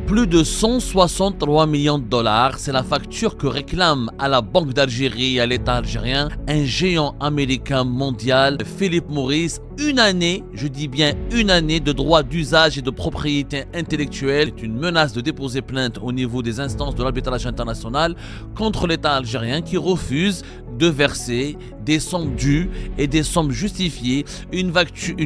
Plus de 163 millions de dollars, c'est la facture que réclame à la Banque d'Algérie et à l'État algérien un géant américain mondial, Philip Morris. Une année, je dis bien une année de droit d'usage et de propriété intellectuelle. C'est une menace de déposer plainte au niveau des instances de l'arbitrage international contre l'État algérien qui refuse de verser des sommes dues et des sommes justifiées, une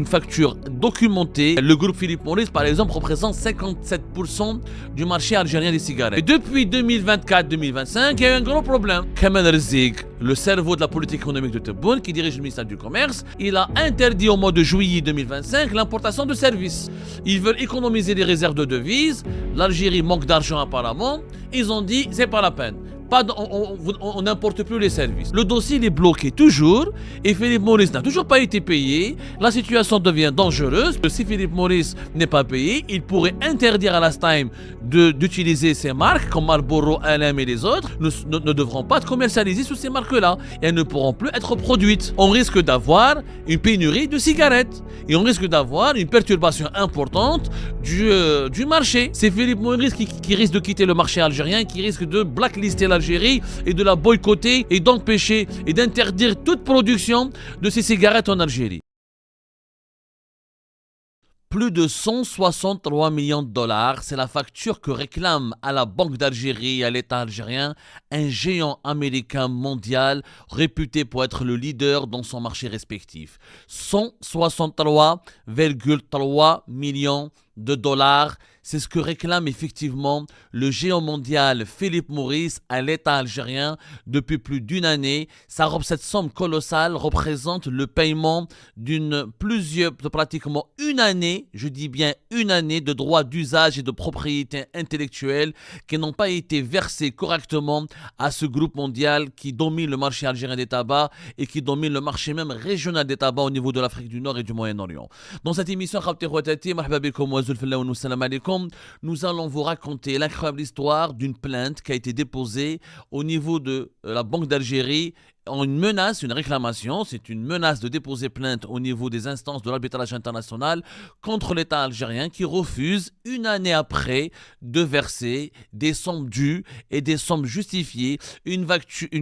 facture documentée. Le groupe Philip Morris, par exemple, représente 57% du marché algérien des cigarettes. Et depuis 2024-2025, il y a eu un gros problème. Kamel Rizk, le cerveau de la politique économique de Tebboune, qui dirige le ministère du Commerce, il a interdit au mois de juillet 2025 l'importation de services. Ils veulent économiser les réserves de devises. L'Algérie manque d'argent apparemment. Ils ont dit, c'est pas la peine. On n'importe plus les services. Le dossier il est bloqué toujours et Philip Morris n'a toujours pas été payé. La situation devient dangereuse. Si Philip Morris n'est pas payé, il pourrait interdire à Lastime d'utiliser ces marques comme Marlboro, LM et les autres ne devront pas être commercialisées sous ces marques-là et elles ne pourront plus être produites. On risque d'avoir une pénurie de cigarettes et on risque d'avoir une perturbation importante du marché. C'est Philip Morris qui risque de quitter le marché algérien, qui risque de blacklister l'Algérie et de la boycotter et d'empêcher et d'interdire toute production de ces cigarettes en Algérie. Plus de 163 millions de dollars, c'est la facture que réclame à la Banque d'Algérie et à l'État algérien un géant américain mondial réputé pour être le leader dans son marché respectif. 163,3 millions de dollars, c'est ce que réclame effectivement le géant mondial Philip Morris à l'État algérien depuis plus d'une année. Cette somme colossale représente le paiement de pratiquement une année, je dis bien une année de droits d'usage et de propriété intellectuelle qui n'ont pas été versés correctement à ce groupe mondial qui domine le marché algérien des tabacs et qui domine le marché même régional des tabacs au niveau de l'Afrique du Nord et du Moyen-Orient. Dans cette émission, nous allons vous raconter l'incroyable histoire d'une plainte qui a été déposée au niveau de la Banque d'Algérie en une menace, une réclamation, c'est une menace de déposer plainte au niveau des instances de l'arbitrage international contre l'État algérien qui refuse, une année après, de verser des sommes dues et des sommes justifiées, une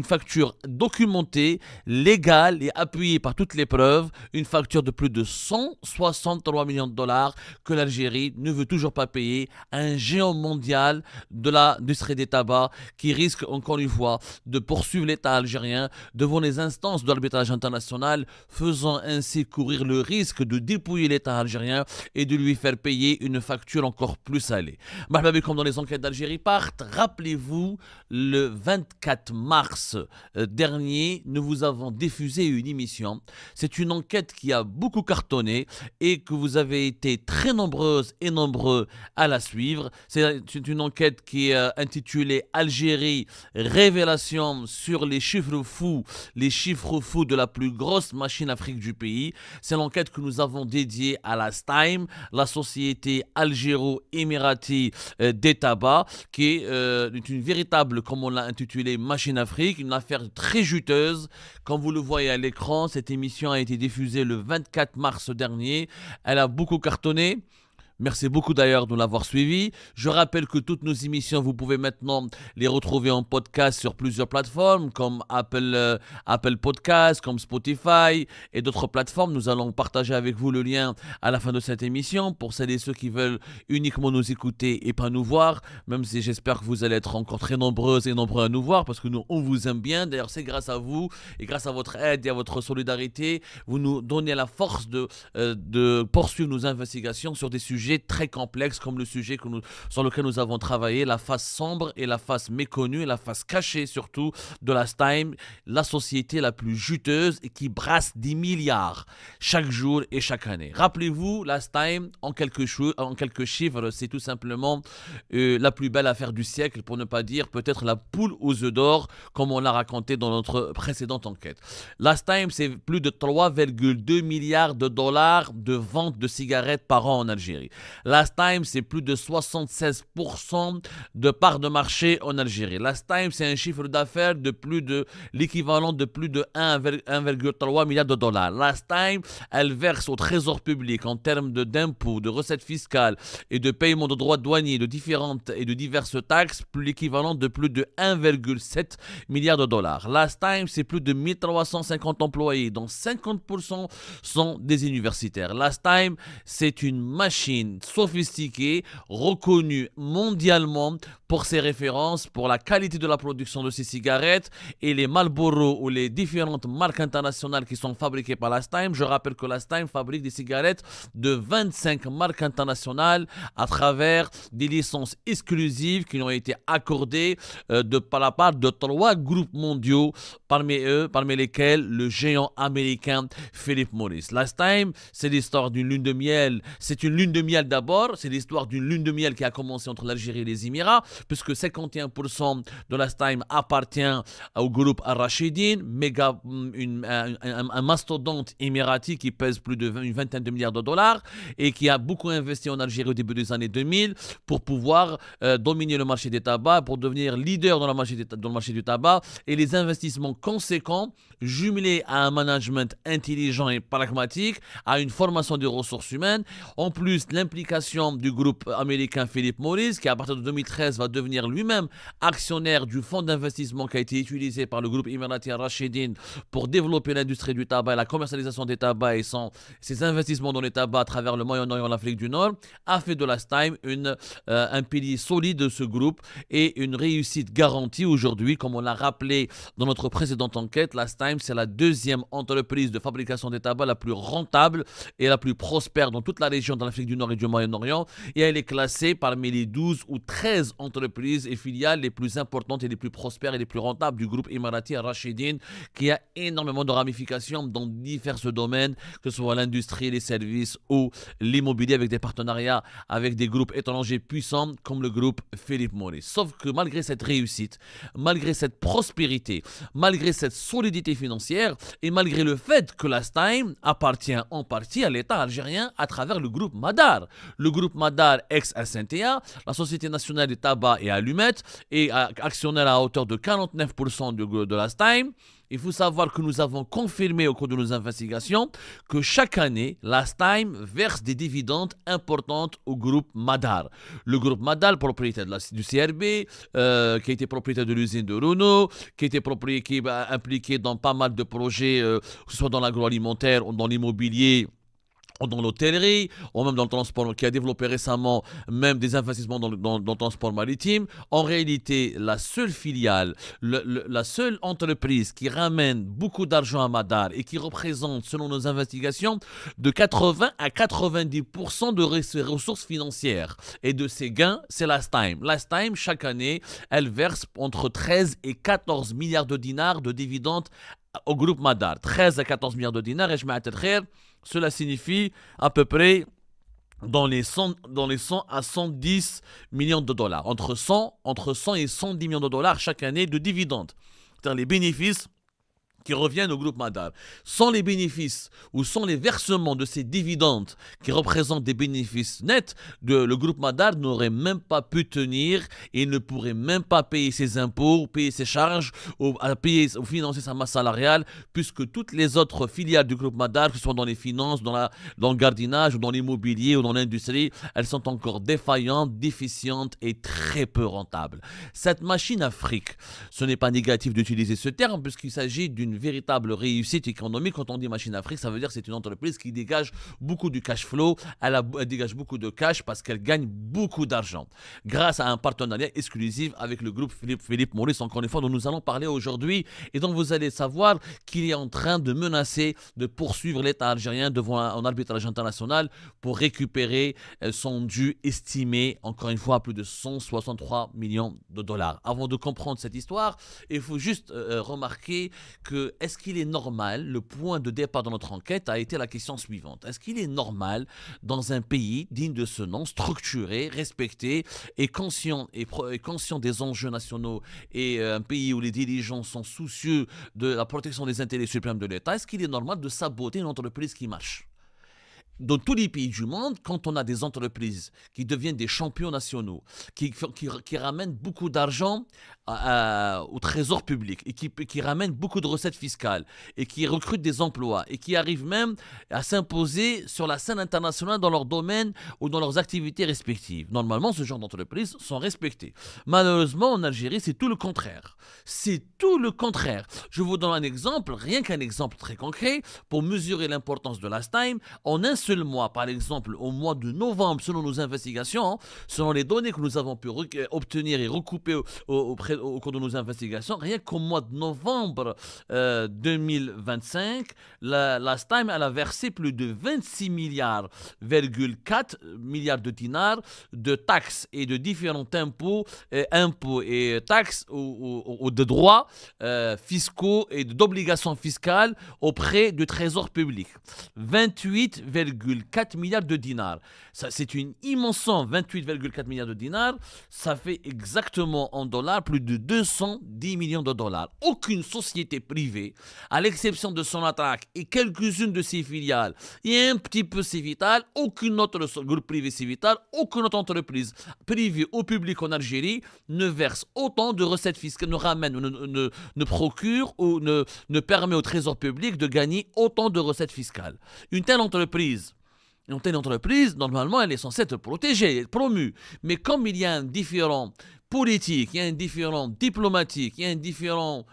facture documentée, légale et appuyée par toutes les preuves, une facture de plus de 163 millions de dollars que l'Algérie ne veut toujours pas payer à un géant mondial de l'industrie des tabacs qui risque encore une fois de poursuivre l'État algérien devant les instances de l'arbitrage international, faisant ainsi courir le risque de dépouiller l'État algérien et de lui faire payer une facture encore plus salée. Comme dans les enquêtes d'Algérie partent, rappelez-vous, le 24 mars dernier, nous vous avons diffusé une émission. C'est une enquête qui a beaucoup cartonné et que vous avez été très nombreuses et nombreux à la suivre. C'est une enquête qui est intitulée Algérie, révélation sur les chiffres fous de la plus grosse machine Afrique du pays. C'est l'enquête que nous avons dédiée à la STIME, la société algéro-émirati des tabacs, qui est une véritable, comme on l'a intitulé, machine Afrique, une affaire très juteuse. Comme vous le voyez à l'écran, cette émission a été diffusée le 24 mars dernier. Elle a beaucoup cartonné. Merci beaucoup d'ailleurs de l'avoir suivi. Je rappelle que toutes nos émissions, vous pouvez maintenant les retrouver en podcast sur plusieurs plateformes comme Apple Podcasts, comme Spotify et d'autres plateformes. Nous allons partager avec vous le lien à la fin de cette émission pour celles et ceux qui veulent uniquement nous écouter et pas nous voir, même si j'espère que vous allez être encore très nombreuses et nombreux à nous voir parce que nous, on vous aime bien. D'ailleurs, c'est grâce à vous et grâce à votre aide et à votre solidarité, vous nous donnez la force de poursuivre nos investigations sur des sujets très complexes comme le sujet sur lequel nous avons travaillé, la face sombre et la face méconnue et la face cachée surtout de la STIME, la société la plus juteuse et qui brasse des milliards chaque jour et chaque année. Rappelez-vous, la STIME, en quelques chiffres, c'est tout simplement la plus belle affaire du siècle, pour ne pas dire peut-être la poule aux œufs d'or, comme on l'a raconté dans notre précédente enquête. La STIME, c'est plus de 3,2 milliards de dollars de vente de cigarettes par an en Algérie. Last Time, c'est plus de 76% de part de marché en Algérie. Last Time, c'est un chiffre d'affaires de plus de l'équivalent de plus de 1,3 milliard de dollars. Last Time, elle verse au trésor public en termes d'impôts, de recettes fiscales et de paiement de droits douaniers, de différentes et de diverses taxes, plus l'équivalent de plus de 1,7 milliard de dollars. Last Time, c'est plus de 1350 employés, dont 50% sont des universitaires. Last Time, c'est une machine sophistiquée, reconnue mondialement pour ses références, pour la qualité de la production de ses cigarettes et les Marlboro ou les différentes marques internationales qui sont fabriquées par Last Time. Je rappelle que Last Time fabrique des cigarettes de 25 marques internationales à travers des licences exclusives qui ont été accordées par la part de 3 groupes mondiaux, parmi lesquels le géant américain Philip Morris. Last Time, c'est l'histoire d'une lune de miel. C'est une lune de miel d'abord, c'est l'histoire d'une lune de miel qui a commencé entre l'Algérie et les Émirats, puisque 51% de Last Time appartient au groupe Al-Rashidin, un mastodonte émirati qui pèse plus d'une vingtaine de milliards de dollars et qui a beaucoup investi en Algérie au début des années 2000 pour pouvoir dominer le marché des tabacs, pour devenir leader dans le marché du tabac, et les investissements conséquents jumelés à un management intelligent et pragmatique, à une formation des ressources humaines, en plus l'implication du groupe américain Philip Morris, qui à partir de 2013 va devenir lui-même actionnaire du fonds d'investissement qui a été utilisé par le groupe émirati Al-Rashidin pour développer l'industrie du tabac et la commercialisation des tabacs, et ses investissements dans les tabacs à travers le Moyen-Orient et l'Afrique du Nord, a fait de Last Time un pilier solide de ce groupe et une réussite garantie aujourd'hui. Comme on l'a rappelé dans notre précédente enquête, Last Time, c'est la deuxième entreprise de fabrication des tabacs la plus rentable et la plus prospère dans toute la région de l'Afrique du Nord et du Moyen-Orient, et elle est classée parmi les 12 ou 13 entreprises et filiales les plus importantes et les plus prospères et les plus rentables du groupe émirati Al-Rashidin, qui a énormément de ramifications dans divers domaines, que ce soit l'industrie, les services ou l'immobilier, avec des partenariats avec des groupes étrangers puissants comme le groupe Philip Morris. Sauf que malgré cette réussite, malgré cette prospérité, malgré cette solidité financière et malgré le fait que Last Time appartient en partie à l'État algérien à travers le groupe Madar. Le groupe Madar, ex-SNTA, la Société nationale du tabac et allumettes, est actionnaire à hauteur de 49% de Last Time. Il faut savoir que nous avons confirmé au cours de nos investigations que chaque année, Last Time verse des dividendes importantes au groupe Madar. Le groupe Madar, propriétaire du CRB, qui a été propriétaire de l'usine de Renault, qui est impliqué dans pas mal de projets, que ce soit dans l'agroalimentaire ou dans l'immobilier, ou dans l'hôtellerie, ou même dans le transport, qui a développé récemment même des investissements dans le transport maritime. En réalité, la seule filiale, la seule entreprise qui ramène beaucoup d'argent à Madar et qui représente, selon nos investigations, de 80 à 90% de ses ressources financières et de ses gains, c'est Last Time. Last Time, chaque année, elle verse entre 13 et 14 milliards de dinars de dividendes au groupe Madar. 13 à 14 milliards de dinars, et je m'attends cela signifie à peu près dans les 100 à 110 millions de dollars. Entre 100 et 110 millions de dollars chaque année de dividendes. C'est-à-dire les bénéfices qui reviennent au groupe Madar. Sans les bénéfices ou sans les versements de ces dividendes qui représentent des bénéfices nets, le groupe Madar n'aurait même pas pu tenir et ne pourrait même pas payer ses impôts, payer ses charges, ou financer sa masse salariale, puisque toutes les autres filiales du groupe Madar, que ce soit dans les finances, dans le gardiennage, ou dans l'immobilier, ou dans l'industrie, elles sont encore défaillantes, déficientes et très peu rentables. Cette machine Afrique, ce n'est pas négatif d'utiliser ce terme, puisqu'il s'agit d'une véritable réussite économique. Quand on dit machine Afrique, ça veut dire que c'est une entreprise qui dégage beaucoup du cash flow, elle dégage beaucoup de cash parce qu'elle gagne beaucoup d'argent grâce à un partenariat exclusif avec le groupe Philip Morris, encore une fois, dont nous allons parler aujourd'hui et dont vous allez savoir qu'il est en train de menacer de poursuivre l'État algérien devant un arbitrage international pour récupérer son dû estimé, encore une fois, à plus de 163 millions de dollars. Avant de comprendre cette histoire, il faut juste remarquer que est-ce qu'il est normal, le point de départ de notre enquête a été la question suivante. Est-ce qu'il est normal dans un pays digne de ce nom, structuré, respecté et conscient des enjeux nationaux, et un pays où les dirigeants sont soucieux de la protection des intérêts suprêmes de l'État, est-ce qu'il est normal de saboter une entreprise qui marche ? dans tous les pays du monde, quand on a des entreprises qui deviennent des champions nationaux, qui ramènent beaucoup d'argent au trésor public et qui ramènent beaucoup de recettes fiscales et qui recrutent des emplois et qui arrivent même à s'imposer sur la scène internationale dans leur domaine ou dans leurs activités respectives. Normalement, ce genre d'entreprises sont respectées. Malheureusement, en Algérie, c'est tout le contraire. C'est tout le contraire. Je vous donne un exemple, rien qu'un exemple très concret, pour mesurer l'importance de Last Time. En un seul mois, par exemple, au mois de novembre, selon nos investigations, selon les données que nous avons pu obtenir et recouper au cours de nos investigations, rien qu'au mois de novembre 2025, la Last Time elle a versé plus de 26 milliards,4 milliards de dinars de taxes et de différents impôts et taxes ou de droits fiscaux et d'obligations fiscales auprès du trésor public. 28,4 milliards de dinars. Ça, c'est une immense somme. 28,4 milliards de dinars, ça fait exactement en dollars plus de 210 millions de dollars. Aucune société privée, à l'exception de Sonatrach et quelques-unes de ses filiales et un petit peu Civital, aucun autre groupe privé Civital, aucune autre entreprise privée ou publique en Algérie ne verse autant de recettes fiscales, ne ramène, ne procure ou ne permet au trésor public de gagner autant de recettes fiscales. Une telle entreprise, normalement, elle est censée être protégée, être promue. Mais comme il y a un différent politique, il y a un différent diplomatique, il y a un différent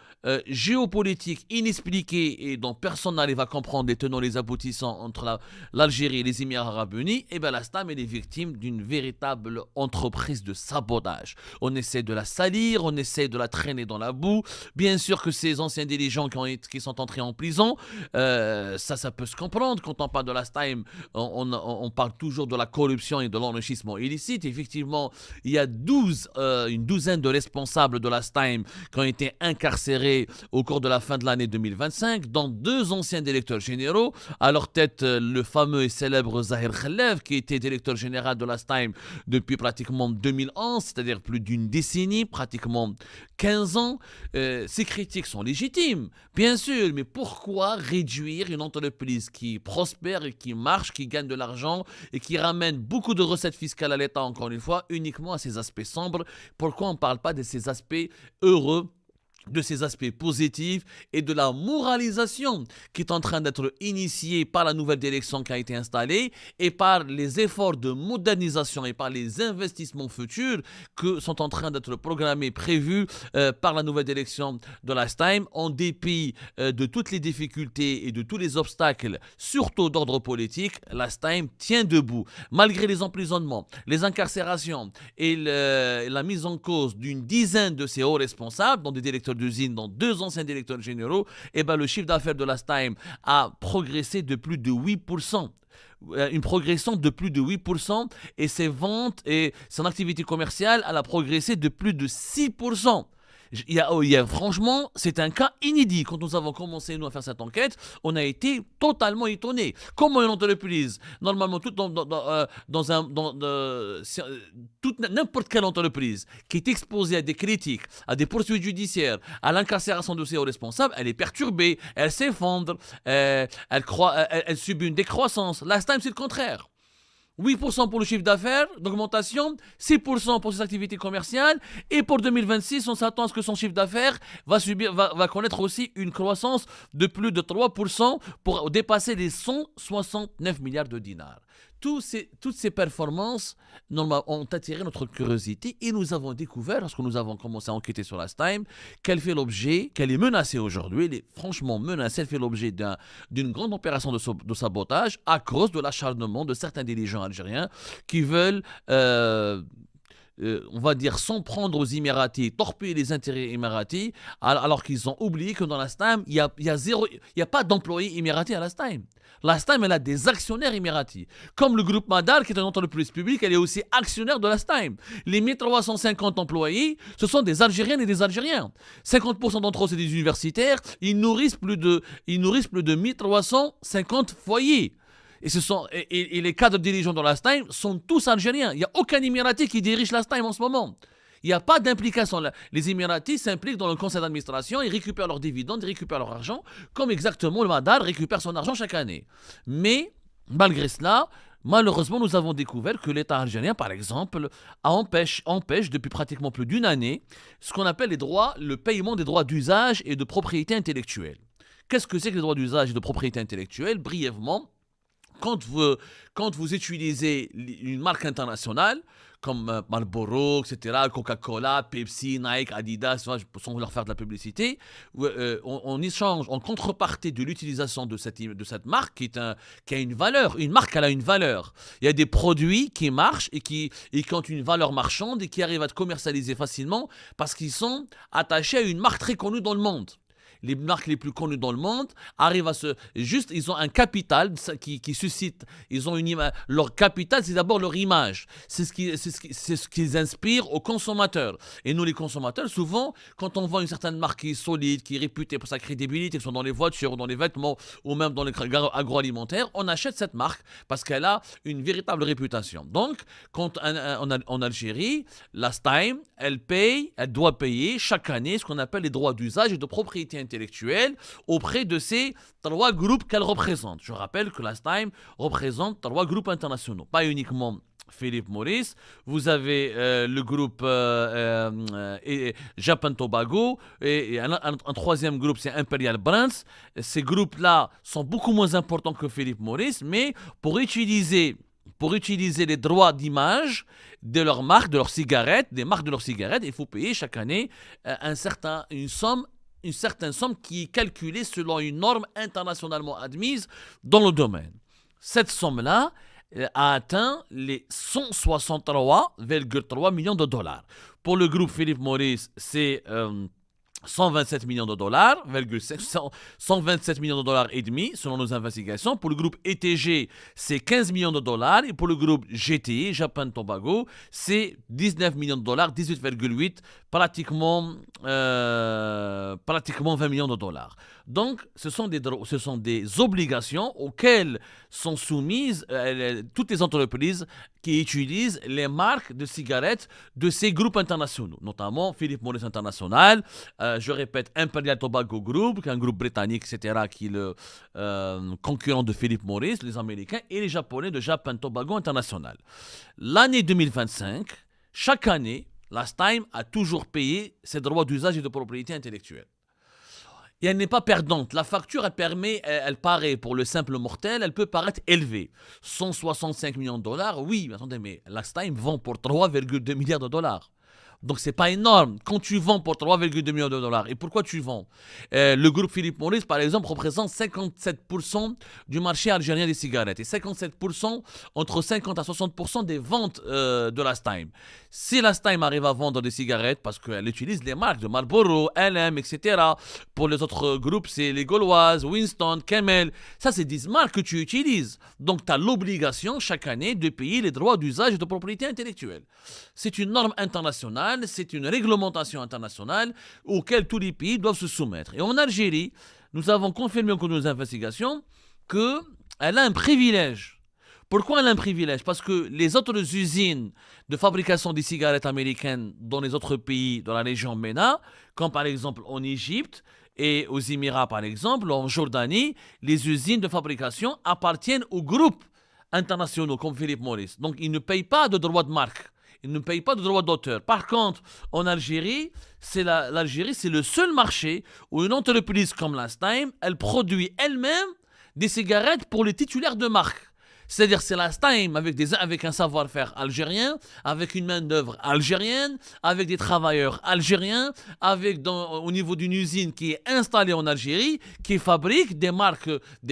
géopolitique inexpliqué et dont personne n'arrive à comprendre les tenants et les aboutissants entre l'Algérie et les Émirats arabes unis, et bien la STAM est victime d'une véritable entreprise de sabotage. On essaie de la salir, on essaie de la traîner dans la boue. Bien sûr que ces anciens dirigeants qui sont entrés en prison, ça peut se comprendre. Quand on parle de la STAM, on parle toujours de la corruption et de l'enrichissement illicite. Effectivement, il y a une douzaine de responsables de la STAM qui ont été incarcérés au cours de la fin de l'année 2025, dont 2 anciens directeurs généraux, à leur tête le fameux et célèbre Zahir Khalef, qui était directeur général de la STAM depuis pratiquement 2011, c'est-à-dire plus d'une décennie, pratiquement 15 ans. Ces critiques sont légitimes, bien sûr, mais pourquoi réduire une entreprise qui prospère et qui marche, qui gagne de l'argent et qui ramène beaucoup de recettes fiscales à l'État, encore une fois, uniquement à ses aspects sombres? Pourquoi on ne parle pas de ces aspects heureux, de ces aspects positifs et de la moralisation qui est en train d'être initiée par la nouvelle direction qui a été installée et par les efforts de modernisation et par les investissements futurs que sont en train d'être programmés, prévus par la nouvelle direction de la STAM, en dépit de toutes les difficultés et de tous les obstacles, surtout d'ordre politique. La STAM tient debout malgré les emprisonnements, les incarcérations et la mise en cause d'une dizaine de ses hauts responsables, dont des directeurs d'usine, dont 2 anciens directeurs généraux. Et ben, le chiffre d'affaires de la STAM a progressé de plus de 8%. Une progression de plus de 8% et ses ventes et son activité commerciale, elle a progressé de plus de 6%. Franchement, c'est un cas inédit. Quand nous avons commencé, nous, à faire cette enquête, on a été totalement étonnés. Comment une entreprise, normalement, n'importe quelle entreprise qui est exposée à des critiques, à des poursuites judiciaires, à l'incarcération de ses hauts responsables, elle est perturbée, elle s'effondre, elle subit une décroissance. Last time, c'est le contraire. 8% pour le chiffre d'affaires d'augmentation, 6% pour ses activités commerciales, et pour 2026, on s'attend à ce que son chiffre d'affaires va connaître aussi une croissance de plus de 3% pour dépasser les 169 milliards de dinars. Toutes ces performances ont attiré notre curiosité et nous avons découvert, lorsque nous avons commencé à enquêter sur la STAM, qu'elle est menacée aujourd'hui, elle est franchement menacée, elle fait l'objet d'une grande opération de sabotage à cause de l'acharnement de certains dirigeants algériens qui veulent on va dire, s'en prendre aux Émiratis, torpiller les intérêts émiratis, alors qu'ils ont oublié que dans la STAM, il y a pas d'employés émiratis à la STAM. La STAM, elle a des actionnaires émiratis. Comme le groupe Madar, qui est une entreprise publique, elle est aussi actionnaire de la STAM. Les 1350 employés, ce sont des Algériennes et des Algériens. 50% d'entre eux, c'est des universitaires. Ils nourrissent plus de 1350 foyers. Et les cadres dirigeants de la STAM sont tous algériens. Il n'y a aucun Émirati qui dirige la STAM en ce moment. Il n'y a pas d'implication. Les Émiratis s'impliquent dans le conseil d'administration, ils récupèrent leurs dividendes, ils récupèrent leur argent, comme exactement le Madar récupère son argent chaque année. Mais Malgré cela, malheureusement, nous avons découvert que l'État algérien, par exemple, empêche depuis pratiquement plus d'une année ce qu'on appelle le paiement des droits d'usage et de propriété intellectuelle. Qu'est-ce que c'est que les droits d'usage et de propriété intellectuelle? Brièvement, quand vous, quand vous utilisez une marque internationale, comme Marlboro, etc., Coca-Cola, Pepsi, Nike, Adidas, sans leur faire de la publicité, on échange en contrepartie de l'utilisation de cette marque qui a une valeur. Une marque, elle a une valeur. Il y a des produits qui marchent et qui ont une valeur marchande et qui arrivent à être commercialisés facilement parce qu'ils sont attachés à une marque très connue dans le monde. Les marques les plus connues dans le monde arrivent à se... Juste, ils ont un capital qui suscite... Ils ont leur capital, c'est d'abord leur image. C'est ce qu'ils inspirent aux consommateurs. Et nous, les consommateurs, souvent, quand on voit une certaine marque qui est solide, qui est réputée pour sa crédibilité, que ce soit dans les voitures, ou dans les vêtements, ou même dans les agroalimentaires, on achète cette marque parce qu'elle a une véritable réputation. Donc, en Algérie, la STAIM, elle doit payer chaque année ce qu'on appelle les droits d'usage et de propriété intellectuelle auprès de ces trois groupes qu'elle représente. Je rappelle que la STAIM représente trois groupes internationaux, pas uniquement Philip Morris, vous avez le groupe Japan Tobago et un troisième groupe, c'est Imperial Brands. Ces groupes-là sont beaucoup moins importants que Philip Morris, mais pour utiliser les droits d'image de leurs marques, de leurs cigarettes, des marques de leurs cigarettes, il faut payer chaque année une certaine somme qui est calculée selon une norme internationalement admise dans le domaine. Cette somme-là a atteint les 163,3 millions de dollars. Pour le groupe Philip Morris, c'est 127 millions de dollars, 127 millions de dollars et demi selon nos investigations. Pour le groupe ETG, c'est 15 millions de dollars. Et pour le groupe GTI, Japan Tobago, c'est 19 millions de dollars, 18,8, pratiquement 20 millions de dollars. Donc, ce sont des obligations auxquelles sont soumises toutes les entreprises qui utilisent les marques de cigarettes de ces groupes internationaux, notamment Philip Morris International, je répète, Imperial Tobacco Group, qui est un groupe britannique, etc., qui est le concurrent de Philip Morris, les Américains, et les Japonais de Japan Tobacco International. L'année 2025, chaque année, la STAIM a toujours payé ses droits d'usage et de propriété intellectuelle. Et elle n'est pas perdante. La facture, elle paraît, pour le simple mortel, elle peut paraître élevée. 165 millions de dollars, oui, mais attendez, mais la STAIM vend pour 3,2 milliards de dollars. Donc, c'est pas énorme. Quand tu vends pour 3,2 millions de dollars, et pourquoi tu vends? Le groupe Philip Morris, par exemple, représente 57% du marché algérien des cigarettes et 57%, entre 50 à 60% des ventes de la STAIM. Si la STAIM arrive à vendre des cigarettes, parce qu'elle utilise les marques de Marlboro, LM, etc. Pour les autres groupes, c'est les Gauloises, Winston, Camel. Ça, c'est des marques que tu utilises. Donc, tu as l'obligation chaque année de payer les droits d'usage et de propriété intellectuelle. C'est une norme internationale. C'est une réglementation internationale auquel tous les pays doivent se soumettre. Et en Algérie, nous avons confirmé au cours de nos investigations qu'elle a un privilège. Pourquoi elle a un privilège? Parce que les autres usines de fabrication des cigarettes américaines dans les autres pays, dans la région MENA, comme par exemple en Égypte et aux Émirats par exemple, ou en Jordanie, les usines de fabrication appartiennent aux groupes internationaux comme Philip Morris. Donc ils ne payent pas de droits de marque. Ils ne payent pas de droits d'auteur. Par contre, en Algérie, l'Algérie, c'est le seul marché où une entreprise comme la STAIM, elle produit elle-même des cigarettes pour les titulaires de marque. C'est-à-dire c'est la STAIM avec un savoir-faire algérien, avec une main-d'œuvre algérienne, avec des travailleurs algériens, au niveau d'une usine qui est installée en Algérie, qui fabrique des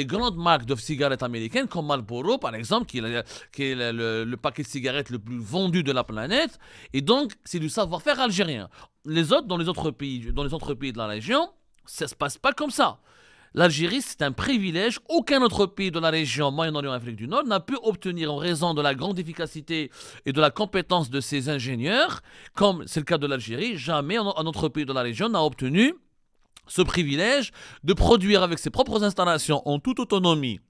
grandes marques de cigarettes américaines comme Marlboro par exemple, qui est le paquet de cigarettes le plus vendu de la planète. Et donc c'est du savoir-faire algérien. Dans les autres pays de la région, ça ne se passe pas comme ça. L'Algérie, c'est un privilège. Aucun autre pays de la région Moyen-Orient et Afrique du Nord n'a pu obtenir en raison de la grande efficacité et de la compétence de ses ingénieurs, comme c'est le cas de l'Algérie. Jamais un autre pays de la région n'a obtenu ce privilège de produire avec ses propres installations en toute autonomie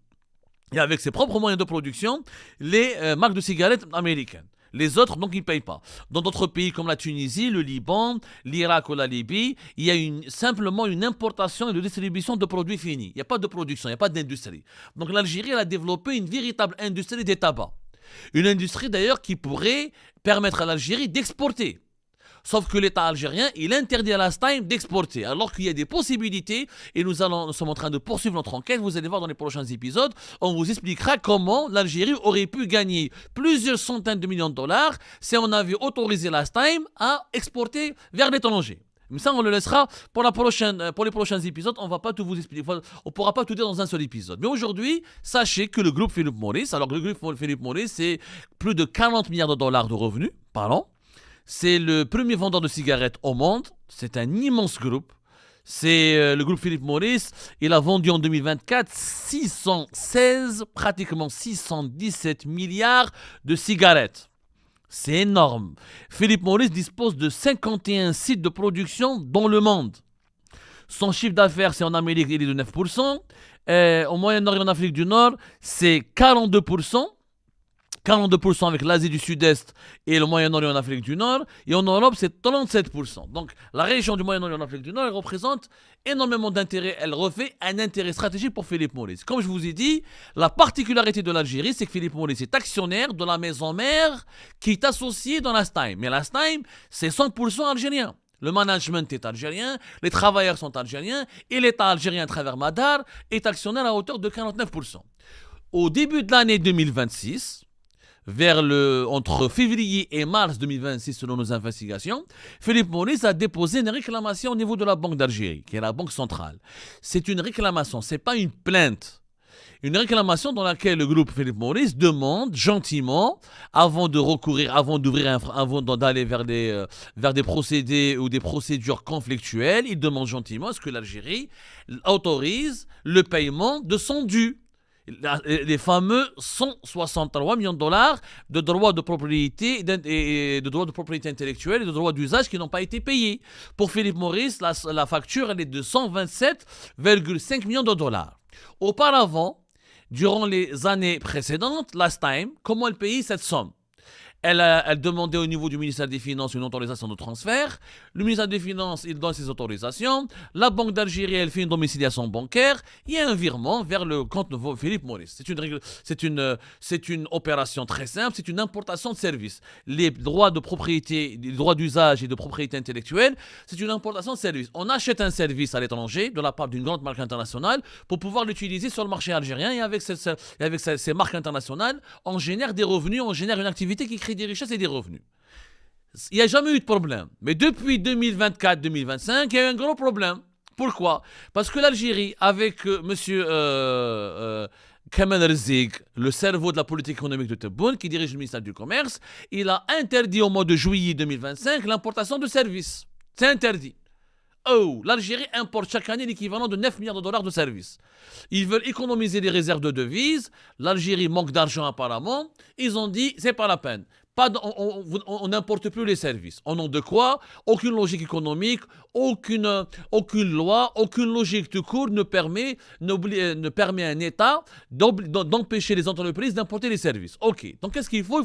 et avec ses propres moyens de production les marques de cigarettes américaines. Les autres, donc, ils ne payent pas. Dans d'autres pays comme la Tunisie, le Liban, l'Irak ou la Libye, il y a simplement une importation et une distribution de produits finis. Il n'y a pas de production, il n'y a pas d'industrie. Donc l'Algérie, elle a développé une véritable industrie des tabacs. Une industrie d'ailleurs qui pourrait permettre à l'Algérie d'exporter. Sauf que l'État algérien, il interdit à Last-Time d'exporter, alors qu'il y a des possibilités, et nous sommes en train de poursuivre notre enquête. Vous allez voir dans les prochains épisodes, on vous expliquera comment l'Algérie aurait pu gagner plusieurs centaines de millions de dollars si on avait autorisé Last-Time à exporter vers l'étranger. Mais ça, on le laissera pour les prochains épisodes. On ne va pas tout vous expliquer. On ne pourra pas tout dire dans un seul épisode. Mais aujourd'hui, sachez que le groupe Philip Morris, alors le groupe Philip Morris, c'est plus de 40 milliards de dollars de revenus par an. C'est le premier vendeur de cigarettes au monde. C'est un immense groupe. C'est le groupe Philip Morris. Il a vendu en 2024 pratiquement 617 milliards de cigarettes. C'est énorme. Philip Morris dispose de 51 sites de production dans le monde. Son chiffre d'affaires, c'est en Amérique, il est de 9%. Au Moyen-Orient et en Afrique du Nord, c'est 42%. 42% avec l'Asie du Sud-Est et le Moyen-Orient en Afrique du Nord. Et en Europe, c'est 37%. Donc, la région du Moyen-Orient en Afrique du Nord, elle représente énormément d'intérêt. Elle refait un intérêt stratégique pour Philip Morris. Comme je vous ai dit, la particularité de l'Algérie, c'est que Philip Morris est actionnaire de la maison mère qui est associée dans Last-Time. Mais Last-Time, c'est 100% algérien. Le management est algérien, les travailleurs sont algériens et l'État algérien à travers Madar est actionnaire à hauteur de 49%. Au début de l'année 2026, entre février et mars 2026, selon nos investigations, Philip Morris a déposé une réclamation au niveau de la Banque d'Algérie, qui est la banque centrale. C'est une réclamation, ce n'est pas une plainte. Une réclamation dans laquelle le groupe Philip Morris demande gentiment, avant d'aller vers des procédés ou des procédures conflictuelles, il demande gentiment à ce que l'Algérie autorise le paiement de son dû. Les fameux 163 millions de dollars de droits de propriété et de droits de propriété intellectuelle et de droits d'usage qui n'ont pas été payés. Pour Philip Morris, la facture elle est de 127,5 millions de dollars. Auparavant, durant les années précédentes, Last-Time, comment elle payait cette somme? Elle demandait au niveau du ministère des Finances une autorisation de transfert. Le ministère des Finances, il donne ses autorisations. La Banque d'Algérie, elle fait une domiciliation bancaire. Il y a un virement vers le compte de Philip Morris. C'est une opération très simple. C'est une importation de services. Les droits de propriété, les droits d'usage et de propriété intellectuelle, c'est une importation de services. On achète un service à l'étranger de la part d'une grande marque internationale pour pouvoir l'utiliser sur le marché algérien. Et avec ces marques internationales, on génère des revenus, on génère une activité qui crée des richesses et des revenus. Il n'y a jamais eu de problème. Mais depuis 2024-2025, il y a eu un gros problème. Pourquoi? Parce que l'Algérie, avec monsieur Kamel Rizig, le cerveau de la politique économique de Tebboune, qui dirige le ministère du Commerce, il a interdit au mois de juillet 2025 l'importation de services. C'est interdit. Oh, l'Algérie importe chaque année l'équivalent de 9 milliards de dollars de services. Ils veulent économiser les réserves de devises. L'Algérie manque d'argent apparemment. Ils ont dit, c'est pas la peine. On n'importe plus les services. Au nom de quoi? Aucune logique économique, aucune loi, aucune logique tout court ne permet à un État d'empêcher les entreprises d'importer les services. Ok, donc qu'est-ce qu'il faut?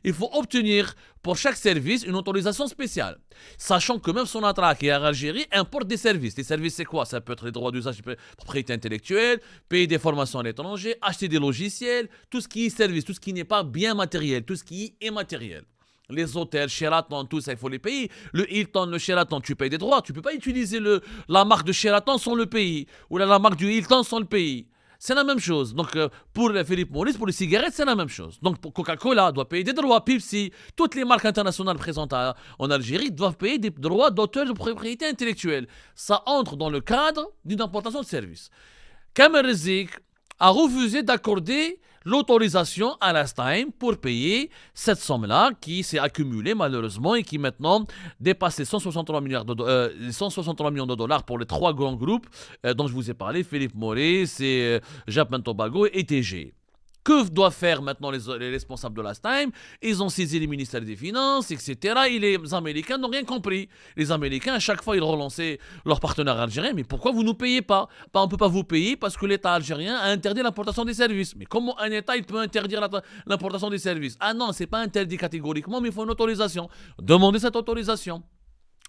Il faut obtenir pour chaque service une autorisation spéciale. Sachant que même Sonatrach qui est en Algérie importe des services. Les services, c'est quoi? Ça peut être les droits d'usage, propriété intellectuelle, payer des formations à l'étranger, acheter des logiciels, tout ce qui est service, tout ce qui n'est pas bien matériel, tout ce qui est immatériel. Les hôtels, Sheraton, tout ça, il faut les payer. Le Hilton, le Sheraton, tu payes des droits. Tu ne peux pas utiliser la marque de Sheraton sans le payer. Ou la marque du Hilton sans le payer. C'est la même chose. Donc, pour Philip Morris, pour les cigarettes, c'est la même chose. Donc, pour Coca-Cola doit payer des droits. Pepsi, toutes les marques internationales présentes en Algérie doivent payer des droits d'auteur de propriété intellectuelle. Ça entre dans le cadre d'une importation de services. Kamel Rizig a refusé d'accorder l'autorisation à Last-Time pour payer cette somme-là qui s'est accumulée malheureusement et qui maintenant dépasse les 163 millions de dollars pour les trois grands groupes dont je vous ai parlé, Philip Morris, Japan Tobago et TG. Que doivent faire maintenant les responsables de Last Time? Ils ont saisi les ministères des Finances, etc. Et les Américains n'ont rien compris. Les Américains, à chaque fois, ils relançaient leurs partenaires algériens. Mais pourquoi vous ne nous payez pas? On ne peut pas vous payer parce que l'État algérien a interdit l'importation des services. Mais comment un État il peut interdire l'importation des services? Ah non, c'est pas interdit catégoriquement, mais il faut une autorisation. Demandez cette autorisation.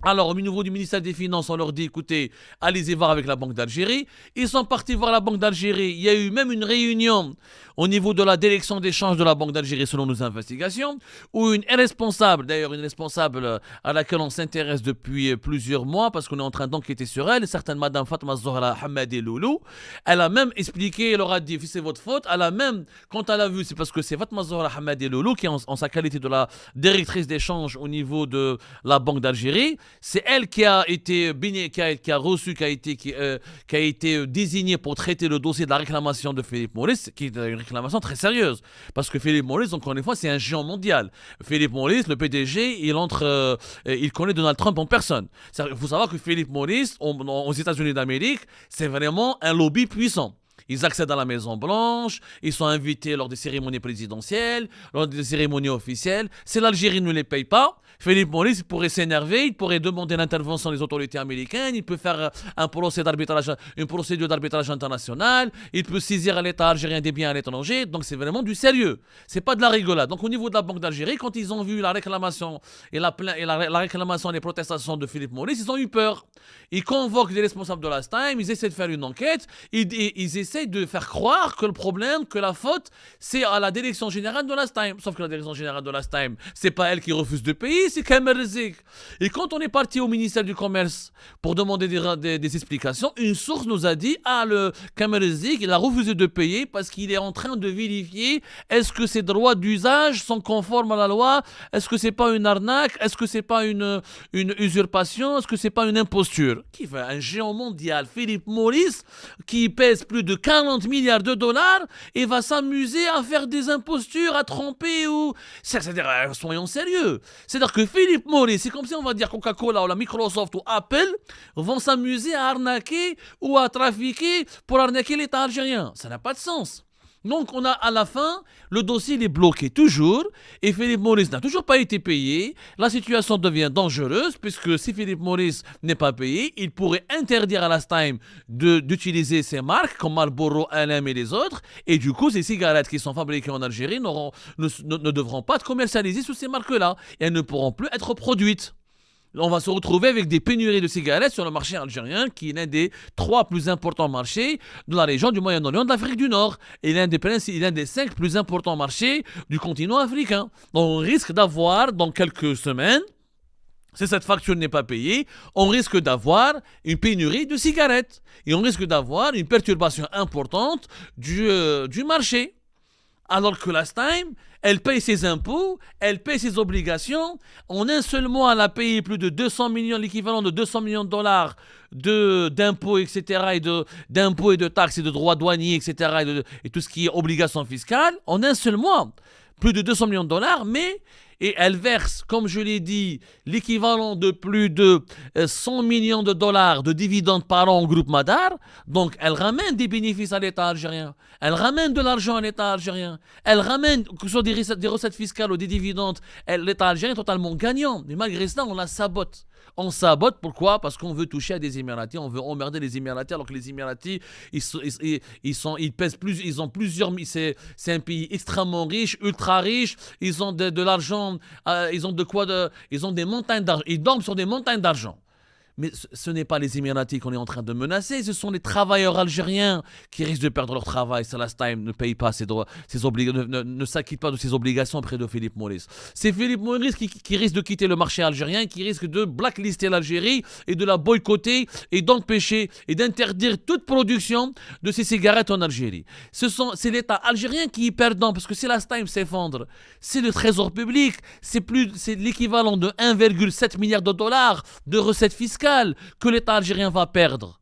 Alors, au niveau du ministère des Finances, on leur dit, écoutez, allez-y voir avec la Banque d'Algérie. Ils sont partis voir la Banque d'Algérie. Il y a eu même une réunion au niveau de la direction d'échange de la Banque d'Algérie, selon nos investigations, où une responsable, d'ailleurs une responsable à laquelle on s'intéresse depuis plusieurs mois, parce qu'on est en train d'enquêter sur elle, certaine Madame Fatma Zohra Hamadi Loulou, elle a même expliqué, elle leur a dit, c'est votre faute. Elle a même, quand elle a vu, c'est parce que c'est Fatma Zohra Hamadi Loulou qui est en sa qualité de la directrice d'échange au niveau de la Banque d'Algérie. C'est elle qui a été désignée pour traiter le dossier de la réclamation de Philippe Maurice, qui est une réclamation très sérieuse. Parce que Philippe Maurice, encore une fois, c'est un géant mondial. Philippe Maurice, le PDG, il connaît Donald Trump en personne. Il faut savoir que Philippe Maurice, aux États-Unis d'Amérique, c'est vraiment un lobby puissant. Ils accèdent à la Maison Blanche, ils sont invités lors des cérémonies présidentielles, lors des cérémonies officielles. Si l'Algérie ne les paye pas, Philippe Maurice pourrait s'énerver, il pourrait demander l'intervention des autorités américaines, il peut faire une procédure d'arbitrage international, il peut saisir à l'État algérien des biens à l'étranger. Donc c'est vraiment du sérieux. C'est pas de la rigolade. Donc au niveau de la Banque d'Algérie, quand ils ont vu la réclamation la réclamation des protestations de Philippe Maurice, ils ont eu peur. Ils convoquent des responsables de Last Time, ils essaient de faire une enquête, ils essaient de faire croire que le problème, que la faute, c'est à la direction générale de Last Time. Sauf que la direction générale de Last Time, c'est pas elle qui refuse de payer, c'est Kamer Rezik. Et quand on est parti au ministère du Commerce pour demander des explications, une source nous a dit, le Kamer Rezik, il a refusé de payer parce qu'il est en train de vérifier est-ce que ses droits d'usage sont conformes à la loi, est-ce que c'est pas une arnaque, est-ce que c'est pas une usurpation, est-ce que c'est pas une imposture. Qui fait un géant mondial, Philippe Maurice, qui pèse plus de 40 milliards de dollars et va s'amuser à faire des impostures, à tromper ou... C'est-à-dire, soyons sérieux. C'est-à-dire que Philippe Maurice, c'est comme si on va dire Coca-Cola ou la Microsoft ou Apple vont s'amuser à arnaquer ou à trafiquer pour arnaquer l'État algérien. Ça n'a pas de sens. Donc on a à la fin, le dossier il est bloqué toujours et Philippe Maurice n'a toujours pas été payé. La situation devient dangereuse puisque si Philippe Maurice n'est pas payé, il pourrait interdire à Last Time d'utiliser ses marques comme Marlboro, LM et les autres. Et du coup, ces cigarettes qui sont fabriquées en Algérie ne devront pas être commercialisées sous ces marques-là et elles ne pourront plus être produites. On va se retrouver avec des pénuries de cigarettes sur le marché algérien, qui est l'un des 3 plus importants marchés de la région du Moyen-Orient, de l'Afrique du Nord, et l'un des 5 plus importants marchés du continent africain. Donc on risque d'avoir, dans quelques semaines, si cette facture n'est pas payée, on risque d'avoir une pénurie de cigarettes. Et on risque d'avoir une perturbation importante du marché. Alors que Last Time, elle paye ses impôts, elle paye ses obligations. En un seul mois, elle a payé plus de 200 millions, l'équivalent de 200 millions de dollars d'impôts, etc., d'impôts et de taxes et de droits douaniers, etc., et tout ce qui est obligations fiscales. En un seul mois, plus de 200 millions de dollars, et elle verse, comme je l'ai dit, l'équivalent de plus de 100 millions de dollars de dividendes par an au groupe Madar. Donc, elle ramène des bénéfices à l'État algérien. Elle ramène de l'argent à l'État algérien. Elle ramène, que ce soit des recettes fiscales ou des dividendes, l'État algérien est totalement gagnant. Mais malgré cela, on la sabote. On sabote, pourquoi? Parce qu'on veut toucher à des Émiratis, on veut emmerder les Émiratis, alors que les Émiratis, ils pèsent plus, ils ont plusieurs, c'est un pays extrêmement riche, ultra riche, ils ont de l'argent, ils ont des montagnes d'argent, ils dorment sur des montagnes d'argent. Mais ce n'est pas les Émiratis qu'on est en train de menacer, ce sont les travailleurs algériens qui risquent de perdre leur travail si Last Time ne paye pas ne s'acquitte pas de ses obligations auprès de Philippe Maurice. C'est Philippe Maurice qui risque de quitter le marché algérien, qui risque de blacklister l'Algérie et de la boycotter et d'empêcher et d'interdire toute production de ces cigarettes en Algérie. C'est l'État algérien qui est perdant parce que si Last Time s'effondre, c'est le trésor public, c'est l'équivalent de 1,7 milliard de dollars de recettes fiscales que l'État algérien va perdre.